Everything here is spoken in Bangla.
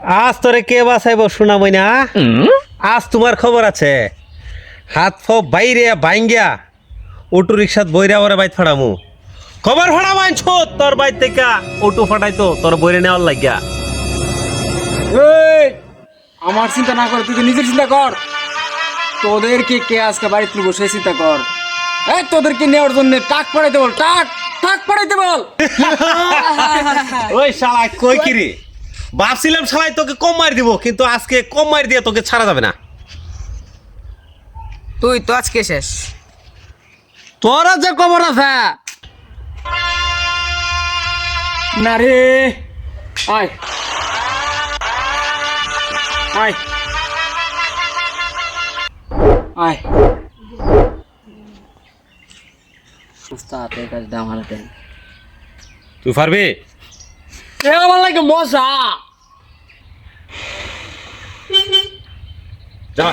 আজ তোরে কে বাঁচাইব শোনাবই না। আজ তোমার খবর আছে। হাত ফ বাইরে বাইঙ্গিয়া অটো রিক্সাত বইরা ওরে বাইত ফাড়ামু। খবর ফাড়া বাইছ তোর বাইত থেকে অটো ফাটাইতো তোর বইরে নেওয়ার লাগিয়া। এই আমার চিন্তা না কর, তুই তো নিজের চিন্তা কর। তোদেরকে কে আজকে বাড়িতে নিবো সেই চিন্তা কর। এই তোদেরকে নেওয়ার জন্য টাক পড়াইতে বল, টাক টাক পড়াইতে বল। ওই শালা কই কি রে? ভাবছিলাম শালাই তোকে কম মার দিব, কিন্তু আজকে কম মার দিয়ে তোকে ছাড়া যাবে না। তুই তো আজকে শেষ। তোরা যে খবর আছে না রে, আয় আয় আয় উস্তাদ এই কাজটা আমার দেন। তুই পারবি? এ আমার লাগে মজা। যা।